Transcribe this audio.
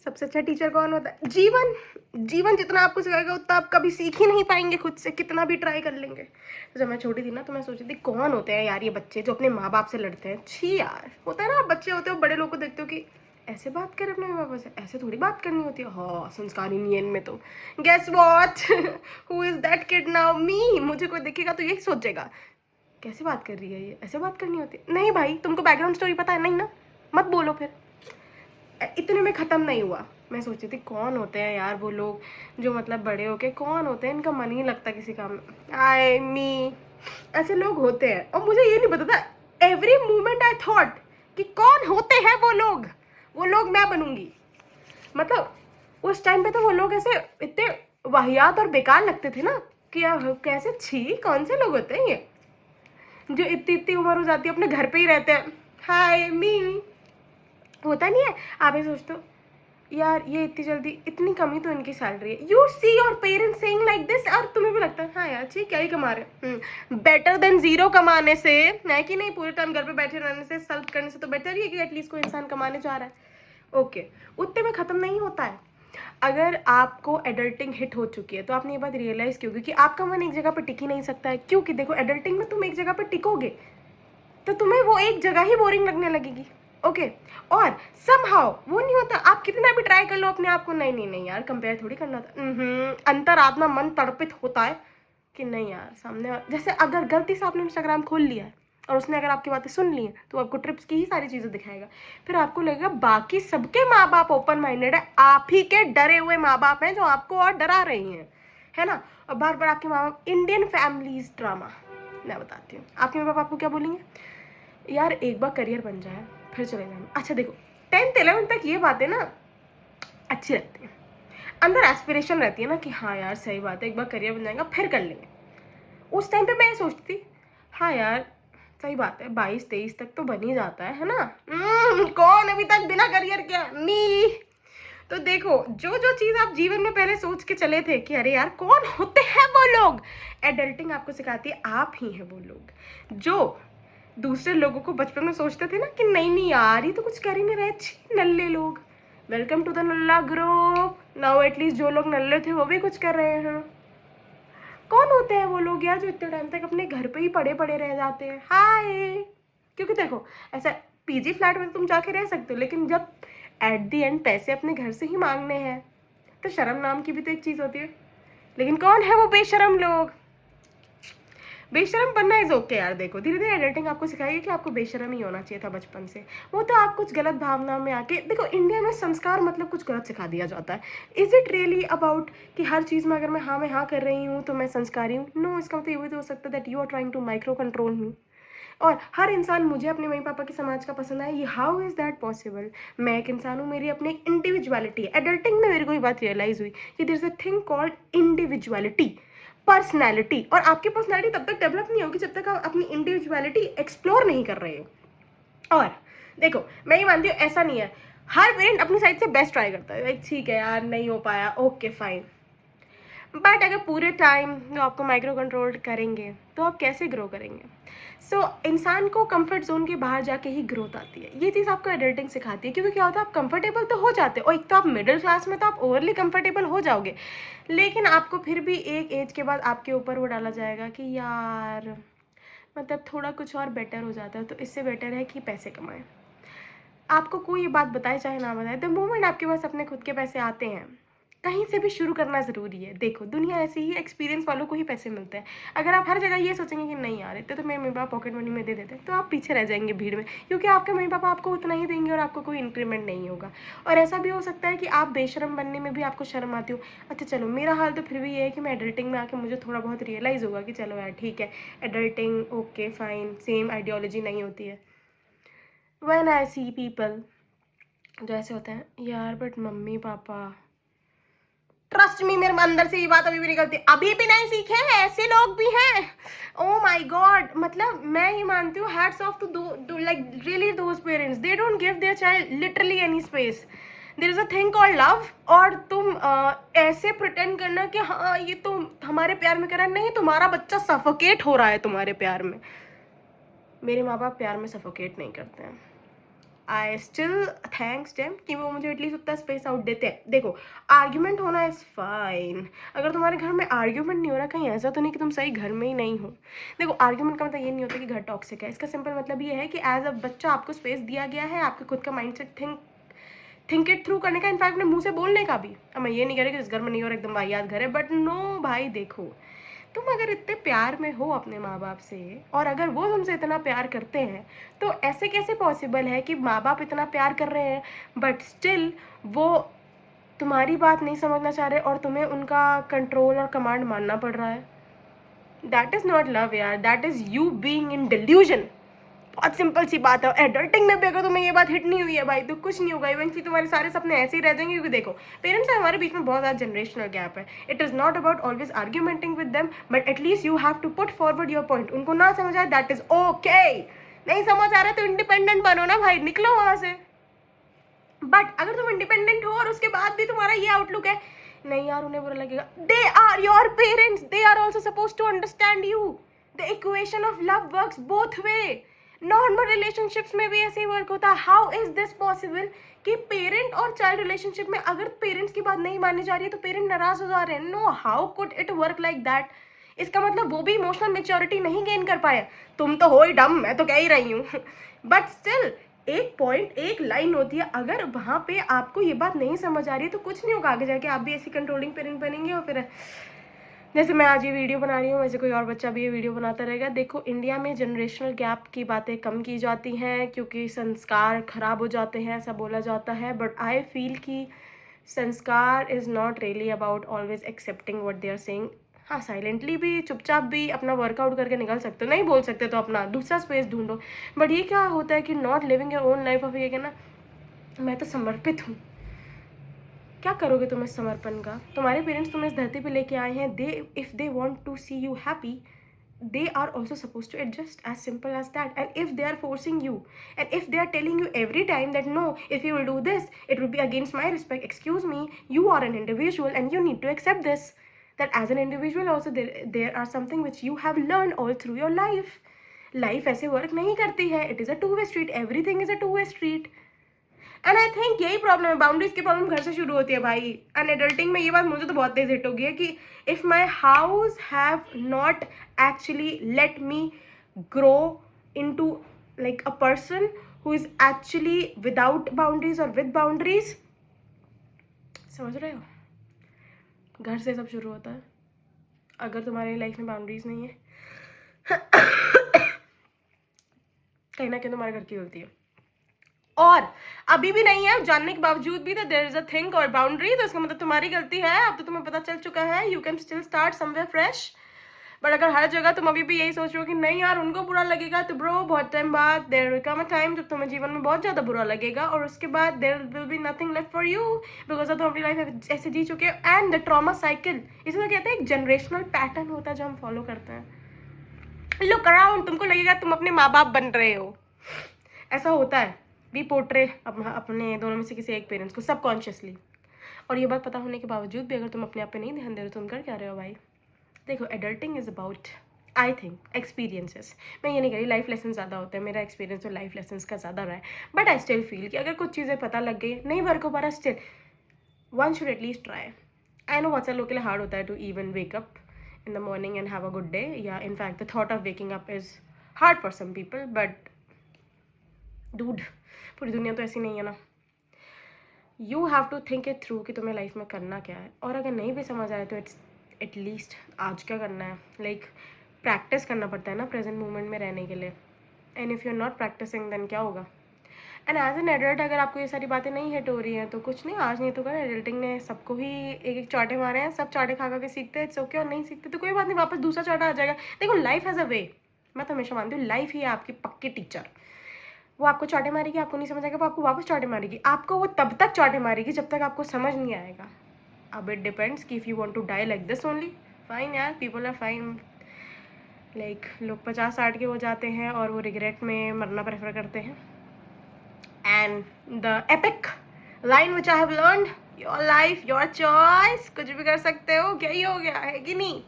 सबसे अच्छा टीचर कौन होता है? जीवन। जीवन जितना आपको सिखाएगा उतना आप कभी सीख ही नहीं पाएंगे खुद से, कितना भी ट्राई कर लेंगे। जब मैं छोटी थी ना तो मैं सोचती थी कौन होते हैं यार ये बच्चे जो अपने माँ बाप से लड़ते हैं। छी यार, होता है ना, आप बच्चे होते हो बड़े लोग को देखते हो कि ऐसे बात करे अपने माँ बाप से, ऐसे थोड़ी बात करनी होती है। हाँ, संस्कार ही नहीं है इनमें तो। Guess what, who is that kid now? Me. मुझे कोई देखेगा तो यही सोचेगा कैसे बात कर रही है ये, ऐसे बात करनी होती है। नहीं भाई, तुमको बैकग्राउंड स्टोरी पता है? नहीं ना, मत बोलो फिर। इतने में ख़त्म नहीं हुआ। मैं सोचती थी कौन होते हैं यार वो लोग जो मतलब बड़े होके कौन होते हैं, इनका मन ही नहीं लगता किसी काम में। आई मी, ऐसे लोग होते हैं। और मुझे ये नहीं पता था, एवरी मोमेंट आई थॉट कि कौन होते हैं वो लोग मैं बनूंगी। मतलब उस टाइम पे तो वो लोग ऐसे इतने वाहियात और बेकार लगते थे ना कि यार कैसे, छी कौन से लोग होते हैं ये जो इतनी इतनी उम्र हो जाती है अपने घर पे ही रहते हैं। हाय मी, होता नहीं है? आप ये सोचते हो यार ये इतनी जल्दी, इतनी कमी तो इनकी सैलरी है। You see your parents saying like this, और तुम्हें भी लगता है हाँ यार ठीक, क्या ही कमा रहे हैं। बेटर देन जीरो कमाने से, है कि नहीं? पूरे टाइम घर पे बैठे रहने से, सल्ट करने से तो बेटर ही है कि एटलीस्ट कोई इंसान कमाने जा रहा है। ओके, उतने में ख़त्म नहीं होता है। अगर आपको एडल्टिंग हिट हो चुकी है तो आपने ये बात रियलाइज़ क्यों? क्योंकि आपका मन एक जगह पर टिक ही नहीं सकता है। क्योंकि देखो, एडल्टिंग में तुम एक जगह पर टिकोगे तो तुम्हें वो एक जगह ही बोरिंग लगने लगेगी। ओके, और समहाउ वो नहीं होता, आप कितना भी ट्राई कर लो अपने आप को, नहीं नहीं नहीं यार कंपेयर थोड़ी करना था। अंतरात्मा मन तड़पित होता है कि नहीं यार सामने जैसे अगर गलती से आपने इंस्टाग्राम खोल लिया है और उसने अगर आपकी बातें सुन ली हैं तो आपको ट्रिप्स की ही सारी चीज़ें दिखाएगा। फिर आपको लगेगा बाकी सबके माँ बाप ओपन माइंडेड है, आप ही के डरे हुए माँ बाप हैं जो आपको और डरा रही हैं, है ना? और बार बार आपके माँ बाप, इंडियन फैमिलीज ड्रामा। मैं बताती हूँ आपके माँ बाप आपको क्या बोलेंगे, यार एक बार करियर बन जाए फिर चले जाना। अच्छा देखो, 10th 11th तक ये बातें ना अच्छी लगती हैं, अंदर एस्पिरेशन रहती है ना कि हाँ यार सही बात है, एक बार करियर बन जाएगा फिर कर लेंगे। उस टाइम पे मैं सोचती थी हाँ यार सही बात है, 22-23 तक तो बन ही जाता है ना? कौन अभी तक बिना करियर के? मी। तो देखो, जो जो चीज़ आप जीवन में पहले सोच के चले थे कि अरे यार कौन होते हैं वो लोग, एडल्टिंग आपको सिखाती है आप ही हैं वो लोग जो दूसरे लोगों को बचपन में सोचते थे ना कि नहीं नहीं यार ये तो कुछ कर ही नहीं रहे, छी नल्ले लोग। वेलकम टू द नल्ला ग्रुप। नाउ एटलीस्ट जो लोग नल्ले थे वो भी कुछ कर रहे हैं। कौन होते हैं वो लोग यार जो इतने टाइम तक अपने घर पे ही पड़े पड़े रह जाते हैं? हाय, क्योंकि देखो ऐसा पीजी फ्लैट में तो तुम जाके रह सकते हो, लेकिन जब एट दी एंड पैसे अपने घर से ही मांगने हैं तो शर्म नाम की भी तो एक चीज़ होती है। लेकिन कौन है वो बेशरम लोग? बेशरम बनना इज ओके यार। देखो धीरे धीरे एडिटिंग आपको सिखाएगी कि आपको बेशरम ही होना चाहिए था बचपन से। वो तो आप कुछ गलत भावना में आके, देखो इंडिया में संस्कार मतलब कुछ गलत सिखा दिया जाता है। इज इट रियली अबाउट कि हर चीज़ में अगर मैं हाँ कर रही हूँ तो मैं संस्कारी हूँ? नो, इसका मतलब ये भी तो हो सकता है that you are trying to micro control me. और हर इंसान मुझे अपने मम्मी पापा के समाज का पसंद है, ये हाउ इज़ दैट पॉसिबल? मैं एक इंसान हूँ, मेरी अपनी एक इंडिविजुअलिटी है। एडल्टिंग में मेरे को ये बात रियलाइज़ हुई कि there is a thing called individuality, personality. और आपकी पर्सनैलिटी तब तक डेवलप नहीं होगी जब तक आप अपनी इंडिविजुअलिटी एक्सप्लोर नहीं कर रहे हो। और देखो मैं ये मानती हूँ ऐसा नहीं है, हर पेरेंट अपनी साइड से बेस्ट ट्राई करता है, लाइक ठीक है यार नहीं हो पाया, ओके फाइन। बट अगर पूरे टाइम जो आपको माइक्रो कंट्रोल करेंगे तो आप कैसे ग्रो करेंगे? सो इंसान को कंफर्ट जोन के बाहर जाके ही ग्रोथ आती है। ये चीज़ आपको एडल्टिंग सिखाती है, क्योंकि क्या होता है आप कंफर्टेबल तो हो जाते हो, और एक तो आप मिडिल क्लास में तो आप ओवरली कंफर्टेबल हो जाओगे, लेकिन आपको फिर भी एक एज के बाद आपके ऊपर वो डाला जाएगा कि यार मतलब थोड़ा कुछ और बेटर हो जाता है, तो इससे बेटर है कि पैसे कमाएं। आपको कोई ये बात बताए चाहे ना बताए, द मोमेंट आपके पास अपने खुद के पैसे आते हैं, कहीं से भी शुरू करना ज़रूरी है। देखो दुनिया ऐसी ही, एक्सपीरियंस वालों को ही पैसे मिलते हैं। अगर आप हर जगह ये सोचेंगे कि नहीं यार इतने तो मेरे मम्मी पापा पॉकेट मनी में दे देते हैं, तो आप पीछे रह जाएंगे भीड़ में, क्योंकि आपके मम्मी पापा आपको उतना ही देंगे और आपको कोई इंक्रीमेंट नहीं होगा। और ऐसा भी हो सकता है कि आप बेशरम बनने में भी आपको शर्म आती हो। अच्छा चलो, मेरा हाल तो फिर भी ये है कि मैं एडल्टिंग में आके मुझे थोड़ा बहुत रियलाइज़ होगा कि चलो यार ठीक है, adulting okay fine, same ideology नहीं होती है। व्हेन आई सी पीपल जो ऐसे होते हैं यार, but mummy papa, trust me मेरे अंदर से ये बात अभी भी निकलती है, अभी भी नहीं सीखे हैं, ऐसे लोग भी हैं। ओ माय गॉड, मतलब मैं ये मानती हूँ hats off to like really those parents, they don't give their child literally any space. There is a thing called love, और तुम ऐसे प्रिटेंड करना कि हाँ ये तो हमारे प्यार में कर रहा है, नहीं तुम्हारा बच्चा सफोकेट हो रहा है तुम्हारे प्यार में। मेरे माँ बाप प्यार में सफोकेट नहीं करते हैं, आई स्टिल थैंक्स देम कि वो मुझे एटलीस्ट उतना स्पेस आउट देते हैं. देखो, आर्ग्यूमेंट होना इज़ फाइन. अगर तुम्हारे घर में आर्ग्यूमेंट नहीं हो रहा, कहीं ऐसा तो नहीं कि तुम सही घर में ही नहीं हो. देखो, आर्ग्यूमेंट का मतलब ये नहीं होता कि घर टॉक्सिक है. इसका सिंपल मतलब ये है कि एज अ बच्चा आपको स्पेस दिया गया है, आपके खुद का mind set think it through करने का, इनफैक्ट अपने मुंह से बोलने का भी. अब मैं ये नहीं कह रही कि इस घर में नहीं हो रहा एकदम वाहियात घर है, बट नो भाई. देखो, तुम अगर इतने प्यार में हो अपने माँ बाप से, और अगर वो तुमसे इतना प्यार करते हैं, तो ऐसे कैसे पॉसिबल है कि माँ बाप इतना प्यार कर रहे हैं बट स्टिल वो तुम्हारी बात नहीं समझना चाह रहे और तुम्हें उनका कंट्रोल और कमांड मानना पड़ रहा है? दैट इज़ नॉट लव यार, that is you being in delusion. बहुत सिंपल सी बात है. एडल्टिंग में भी अगर तुम्हें ये बात हिट नहीं हुई है भाई, तो कुछ नहीं होगा. इवेंचुअली तुम्हारे सारे सपने ऐसे ही रह जाएंगे. क्योंकि देखो, पेरेंट्स से हमारे बीच में बहुत ज़्यादा जनरेशनल गैप है. It is not about always argumenting with them, but at least you have to put forward your point. उनको ना समझ आए, दैट इज ओके. नहीं समझ आ रहा है तो इंडिपेंडेंट बनो ना भाई, निकलो वहां से. बट अगर तुम इंडिपेंडेंट हो और उसके बाद भी तुम्हारा ये आउटलुक है, नहीं यार उन्हें बुरा लगेगा, they are your parents, they are also suppose to understand you. The equation of love works both way. Normal relationships में भी ऐसे ही वर्क होता है. हाउ इज दिस पॉसिबल कि पेरेंट और चाइल्ड रिलेशनशिप में अगर पेरेंट्स की बात नहीं मानी जा रही है तो पेरेंट नाराज हो जा रहे हैं? No, how could it work like that? इसका मतलब वो भी इमोशनल मेच्योरिटी नहीं गेन कर पाए. तुम तो हो ही डम, मैं तो कह ही रही हूँ. बट स्टिल एक पॉइंट, एक लाइन होती है. अगर वहाँ पे आपको ये बात नहीं समझ आ रही है तो कुछ नहीं होगा. आगे जाके आप भी ऐसी कंट्रोलिंग पेरेंट बनेंगे और फिर जैसे मैं आज ये वीडियो बना रही हूँ वैसे कोई और बच्चा भी ये वीडियो बनाता रहेगा. देखो, इंडिया में जनरेशनल गैप की बातें कम की जाती हैं क्योंकि संस्कार खराब हो जाते हैं, ऐसा बोला जाता है. बट आई फील कि sanskar is not really about always accepting what they are saying. हाँ, साइलेंटली भी, चुपचाप भी अपना वर्कआउट करके निकल सकते हो. नहीं बोल सकते तो अपना दूसरा स्पेस ढूंढो. बट ये क्या होता है कि not living your own life of ये कहना मैं तो समर्पित हूँ. क्या करोगे तुम इस समर्पण का? तुम्हारे पेरेंट्स तुम्हें इस धरती पे लेके आए हैं. They if they want to see you happy, they are also supposed to adjust, as simple as that. And if they are forcing you, and if they are telling you every time that no, if you will do this it will be against my respect, excuse me, you are an individual and you need to accept this, that as an individual also there are something which you have learned all through your life. Life ऐसे work नहीं करती है. It is a two-way street. Everything is a two-way street. And I think यही problem है. Boundaries की problem घर से शुरू होती है भाई. एंड एडल्टिंग में ये बात मुझे तो बहुत तेज हिट हो गई है कि if my house have not actually let me grow into like a person who is actually without boundaries और विद बाउंड्रीज. समझ रहे हो? घर से सब शुरू होता है. अगर तुम्हारी लाइफ में बाउंड्रीज नहीं है कहीं ना कहीं तुम्हारे घर की गलती है. और अभी भी नहीं है, जानने के बावजूद भी देयर इज अ थिंग और बाउंड्री, तो इसका मतलब तुम्हारी गलती है. अब तो तुम्हें पता चल चुका है. You can still start somewhere fresh. But अगर हर जगह तुम अभी भी यही सोच रहे हो कि नहीं यार उनको बुरा लगेगा, तो ब्रो बहुत टाइम बाद there will come a time जब तुम्हें जीवन में बहुत ज़्यादा बुरा लगेगा और उसके बाद there will be nothing left for you because तुम अपनी लाइफ ऐसे जी चुके हो. एंड द ट्रॉमा साइकिल, इसे तो कहते हैं एक जनरेशनल पैटर्न होता है जो हम फॉलो करते हैं. लुक अराउंड, तुमको लगेगा तुम अपने माँ बाप बन रहे हो. ऐसा होता है. भी पोर्ट्रे अपने दोनों में से किसी एक पेरेंट्स को सबकॉन्शियसली. और ये बात पता होने के बावजूद भी अगर तुम अपने आप पे नहीं ध्यान दे रहे हो, तुम कर क्या रहे हो भाई? देखो, adulting is about I think experiences. मैं ये नहीं कह रही लाइफ लेसन ज़्यादा होता है. मेरा एक्सपीरियंस तो लाइफ लेसन का ज़्यादा रहा है. बट आई स्टिल फील कि अगर कुछ चीज़ें पता लग गई, नहीं वर्क हो पा रहा, still one should at least try. I know बहुत सारे लोगों के लिए हार्ड होता है to even wake up in the morning and have a good day. या in fact the thought of waking up is hard for some people. But dude, पूरी दुनिया तो ऐसी नहीं है ना. You have to think it through कि तुम्हें लाइफ में करना क्या है. और अगर नहीं भी समझ आए तो इट्स एटलीस्ट आज क्या करना है. लाइक प्रैक्टिस करना पड़ता है ना प्रेजेंट मोमेंट में रहने के लिए. And if you are not practising then क्या होगा. एंड एज एन एडल्ट अगर आपको ये सारी बातें नहीं हिट हो रही हैं तो कुछ नहीं, आज नहीं तो कल एडल्टिंग ने सबको ही एक एक चाटे मारे हैं. सब चाटे खा खा के सीखते हैं. It's okay. और नहीं सीखते तो कोई बात नहीं, वापस दूसरा चाटा आ जाएगा. देखो, लाइफ हैज़ अ वे. मैं तो हमेशा मानती हूँ लाइफ ही है आपकी पक्की टीचर. वो आपको चाटे मारेगी, आपको नहीं समझ आएगा, वो आपको वापस चाटे मारेगी. आपको वो तब तक चाटे मारेगी जब तक आपको समझ नहीं आएगा. अब इट डिपेंड्स कि if you want to die like this only, fine यार, पीपल आर फाइन. लाइक लोग 50-60 के हो जाते हैं और वो रिग्रेट में मरना प्रेफर करते हैं. And the epic line which I have learned, your life your choice. कुछ भी कर सकते हो, क्या ही हो गया है कि नहीं.